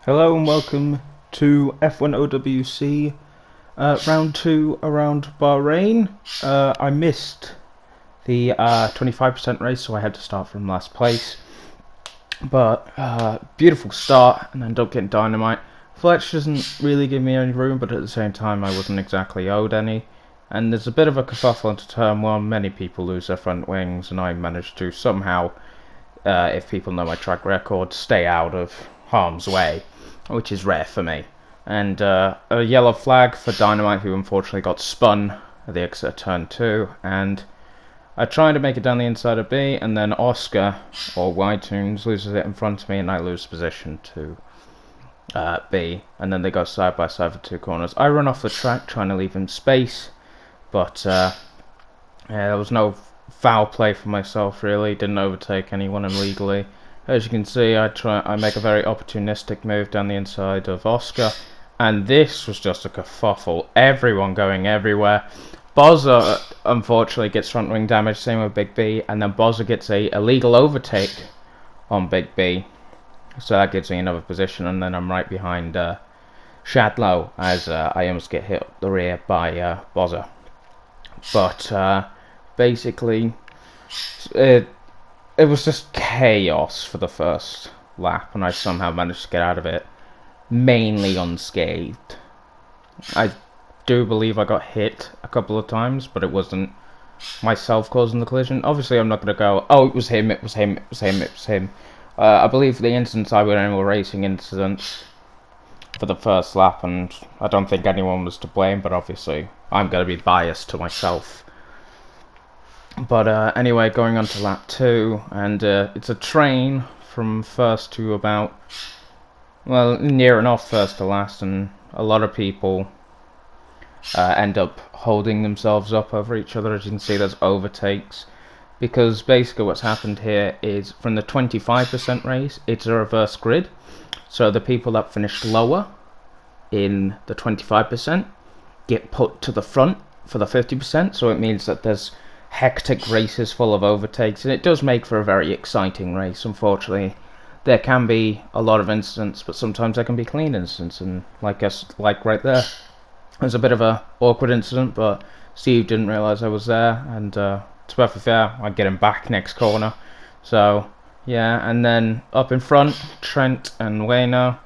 Hello and welcome to F1OWC round 2 around Bahrain. I missed the 25% race, so I had to start from last place. But beautiful start and end up getting dynamite. Fletch doesn't really give me any room, but at the same time I wasn't exactly owed any. And there's a bit of a kerfuffle into turn 1. Many people lose their front wings, and I managed to somehow, if people know my track record, stay out of harm's way, which is rare for me. And a yellow flag for Dynamite, who unfortunately got spun at the exit of turn 2. And I tried to make it down the inside of B, and then Oscar, or Y-Tunes, loses it in front of me, and I lose position to B. And then they go side by side for 2 corners. I run off the track trying to leave him space, but yeah, there was no foul play for myself really. Didn't overtake anyone illegally. As you can see, I make a very opportunistic move down the inside of Oscar, and this was just a kerfuffle. Everyone going everywhere. Bozza unfortunately gets front wing damage, same with Big B, and then Bozza gets a illegal overtake on Big B, so that gives me another position, and then I'm right behind Shadlow as I almost get hit up the rear by Bozza. But basically, it was just chaos for the first lap, and I somehow managed to get out of it mainly unscathed. I do believe I got hit a couple of times, but it wasn't myself causing the collision. Obviously, I'm not going to go, oh, it was him, it was him, it was him, it was him. I believe the instance I were animal racing incidents for the first lap, and I don't think anyone was to blame, but obviously I'm going to be biased to myself. But anyway, going on to lap 2, and it's a train from first to about, well, near enough first to last, and a lot of people end up holding themselves up over each other. As you can see, there's overtakes, because basically what's happened here is from the 25% race, it's a reverse grid. So the people that finished lower in the 25% get put to the front for the 50%, so it means that there's hectic races full of overtakes, and it does make for a very exciting race. Unfortunately, there can be a lot of incidents, but sometimes there can be clean incidents, and like right there, there's a bit of a awkward incident, but Steve didn't realise I was there, and to be perfectly fair, I get him back next corner. So yeah, and then up in front, Trent and Wayno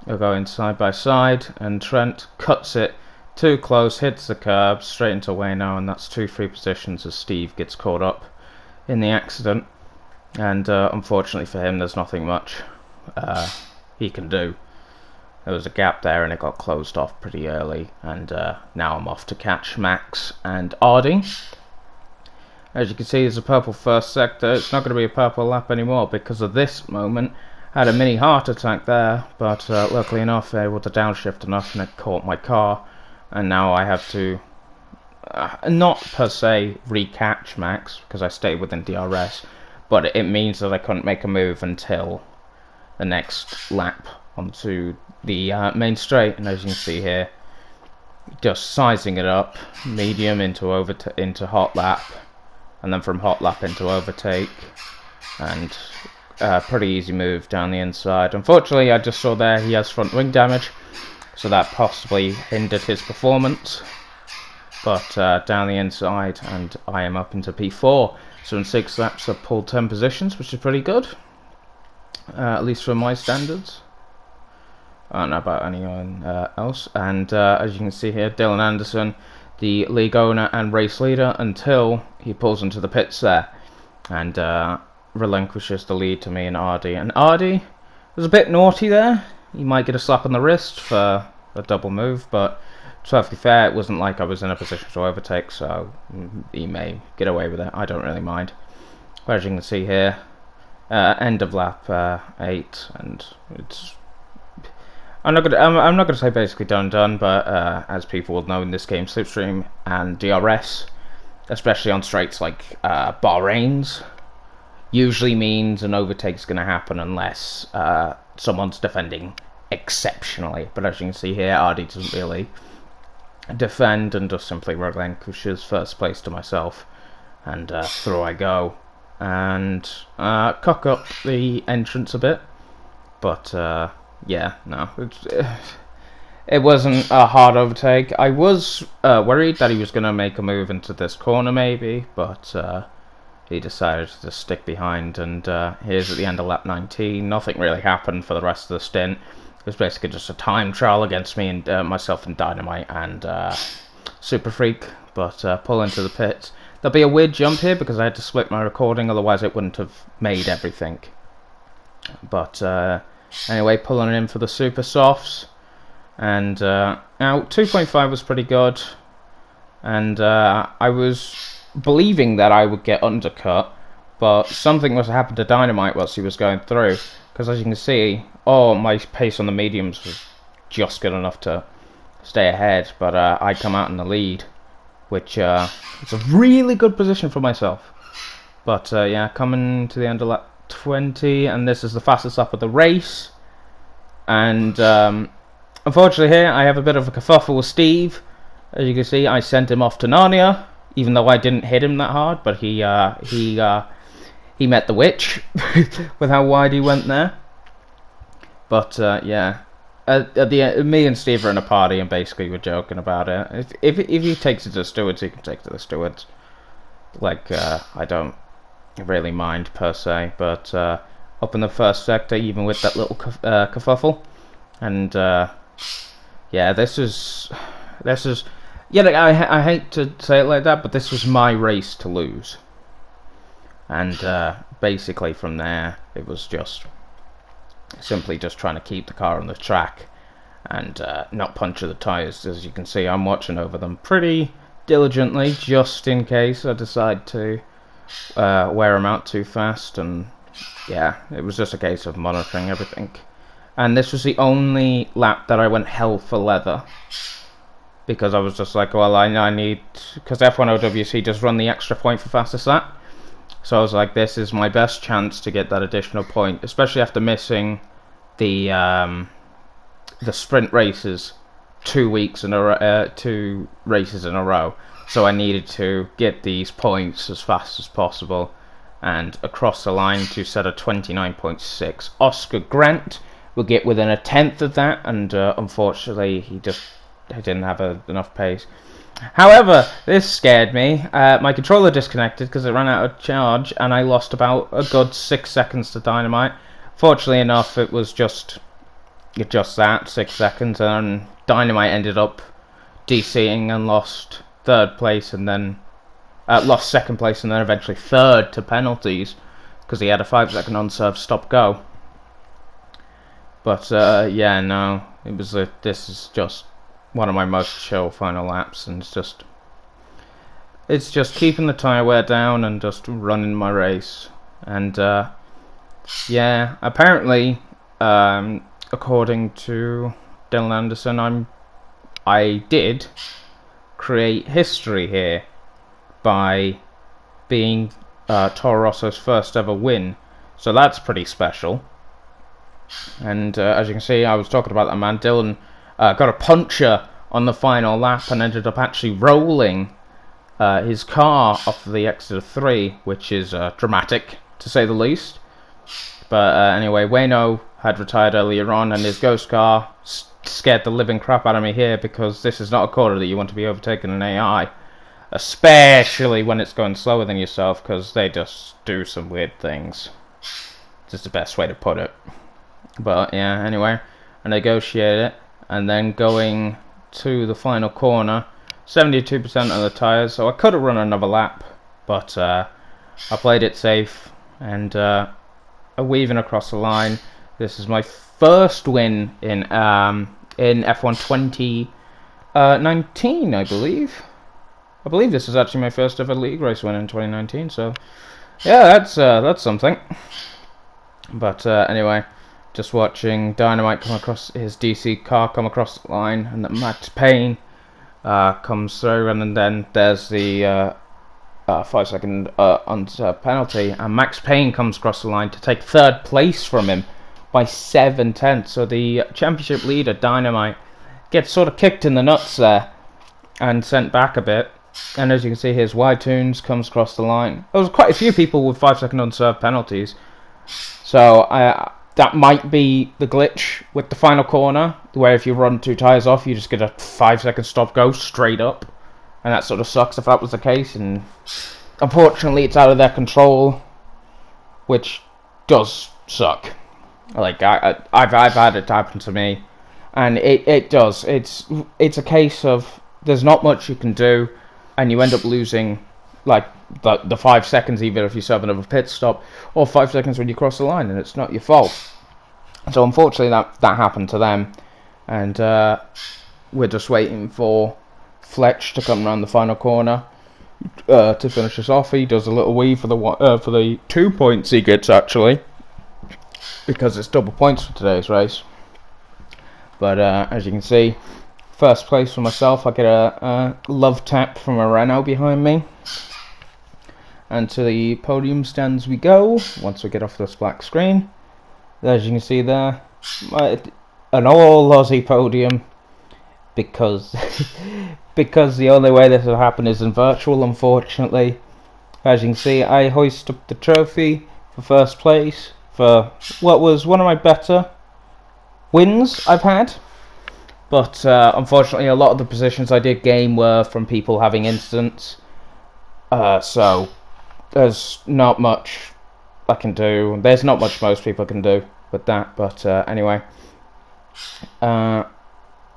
are going side by side, and Trent cuts it too close, hits the curb straight into Wayno, and that's 2 free positions as Steve gets caught up in the accident. And unfortunately for him, there's nothing much he can do. There was a gap there, and it got closed off pretty early, and now I'm off to catch Max and Ardy. As you can see, there's a purple first sector. It's not going to be a purple lap anymore because of this moment. I had a mini heart attack there, but luckily enough, I was able to downshift enough, and it caught my car. And now I have to, not per se recatch Max, because I stayed within DRS, but it means that I couldn't make a move until the next lap onto the main straight. And as you can see here, just sizing it up, medium into hot lap, and then from hot lap into overtake, and pretty easy move down the inside. Unfortunately, I just saw there he has front wing damage, so that possibly hindered his performance. But down the inside, and I am up into P4. So in 6 laps I've pulled 10 positions, which is pretty good, at least for my standards. I don't know about anyone else. And as you can see here, Dylan Anderson, the league owner and race leader, until he pulls into the pits there and relinquishes the lead to me and Ardy. And Ardy was a bit naughty there. He might get a slap on the wrist for a double move, but to be fair, it wasn't like I was in a position to overtake, so he may get away with it. I don't really mind. But as you can see here, end of lap 8, and it's. I'm not gonna say basically done, but as people will know in this game, slipstream and DRS, especially on straights like Bahrain's, usually means an overtake's going to happen unless someone's defending exceptionally. But as you can see here, Ardy doesn't really defend and just simply relinquishes first place to myself, and through I go and cock up the entrance a bit, but yeah, no, it wasn't a hard overtake. I was worried that he was going to make a move into this corner maybe, but he decided to just stick behind, and here's at the end of lap 19. Nothing really happened for the rest of the stint. It was basically just a time trial against me and myself and Dynamite and Super Freak, but pull into the pits. There'll be a weird jump here because I had to split my recording, otherwise it wouldn't have made everything. But anyway, pulling in for the Super Softs, and now 2.5 was pretty good, and I was believing that I would get undercut, but something must have happened to Dynamite whilst he was going through, because as you can see, my pace on the mediums was just good enough to stay ahead, but I come out in the lead, which is a really good position for myself. But yeah, coming to the end of lap 20, and this is the fastest lap of the race, and unfortunately here I have a bit of a kerfuffle with Steve. As you can see, I sent him off to Narnia, even though I didn't hit him that hard, but he met the witch with how wide he went there. But yeah, at the end, me and Steve are in a party and basically we're joking about it. If he takes it to the stewards, he can take it to the stewards. Like I don't really mind per se, but up in the first sector, even with that little kerfuffle, and yeah, this is yeah. I hate to say it like that, but this was my race to lose, and basically from there it was just simply just trying to keep the car on the track and not puncture the tyres. As you can see, I'm watching over them pretty diligently, just in case I decide to wear them out too fast. And yeah, it was just a case of monitoring everything. And this was the only lap that I went hell for leather, because I was just like, well, I need, because F1OWC just run the extra point for fastest lap. So I was like, this is my best chance to get that additional point, especially after missing the sprint races 2 weeks in a 2 races in a row. So I needed to get these points as fast as possible and across the line to set a 29.6. Oscar Grant will get within a tenth of that, and unfortunately he didn't have enough pace. However, this scared me. My controller disconnected because it ran out of charge, and I lost about a good 6 seconds to Dynamite. Fortunately enough, it was just that, 6 seconds, and Dynamite ended up DCing and lost third place, and then lost second place, and then eventually third to penalties because he had a 5-second on-serve stop-go. But yeah, no, it was this is just one of my most chill final laps, and it's just keeping the tyre wear down and just running my race. And yeah, apparently according to Dylan Anderson, I did create history here by being Toro Rosso's first ever win, so that's pretty special. And as you can see, I was talking about that man. Dylan got a puncture on the final lap and ended up actually rolling his car off the exit of 3, which is dramatic to say the least. But anyway, Wayno had retired earlier on, and his ghost car scared the living crap out of me here, because this is not a corner that you want to be overtaken in AI, especially when it's going slower than yourself, because they just do some weird things. Just the best way to put it. But yeah, anyway, I negotiated it, and then going to the final corner, 72% of the tyres, so I could have run another lap, but I played it safe, and weaving across the line. This is my first win in F1 2019, I believe. I believe this is actually my first ever league race win in 2019, so yeah, that's something. But anyway, just watching Dynamite come across, his DC car come across the line, and that Max Payne comes through, and then there's the 5-second penalty, and Max Payne comes across the line to take third place from him by 7/10. So the championship leader, Dynamite, gets sort of kicked in the nuts there and sent back a bit. And as you can see, here's Y-Tunes comes across the line. There was quite a few people with 5-second unserved penalties. So that might be the glitch with the final corner, where if you run 2 tyres off, you just get a 5-second stop go straight up, and that sort of sucks if that was the case. And unfortunately, it's out of their control, which does suck. Like I've had it happen to me, and it does. It's a case of there's not much you can do, and you end up losing like the 5 seconds, even if you serve another pit stop, or 5 seconds when you cross the line, and it's not your fault. So unfortunately, that happened to them, and we're just waiting for Fletch to come around the final corner to finish us off. He does a little weave for the 2 points he gets, actually, because it's double points for today's race. But as you can see, first place for myself. I get a love tap from a Renault behind me, and to the podium stands we go once we get off this black screen. As you can see there, an all Aussie podium, because because the only way this will happen is in virtual, unfortunately. As you can see, I hoist up the trophy for first place for what was one of my better wins I've had. But unfortunately, a lot of the positions I did gain were from people having incidents. So there's not much I can do. There's not much most people can do with that. But anyway,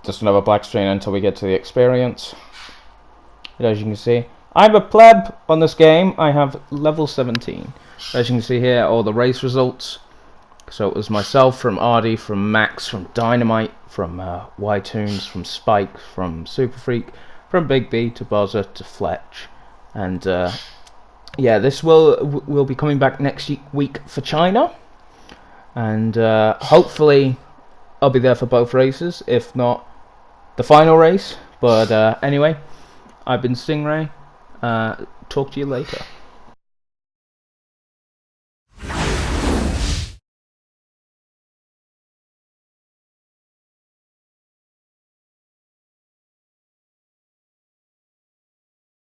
just another black screen until we get to the experience. As you can see, I'm a pleb on this game. I have level 17. As you can see here, all the race results. So it was myself, from Ardy, from Max, from Dynamite, from Y-Tunes, from Spike, from Super Freak, from Big B to Bozza to Fletch. And yeah, this will be coming back next week for China. And hopefully I'll be there for both races, if not the final race. But anyway, I've been Stingray. Talk to you later.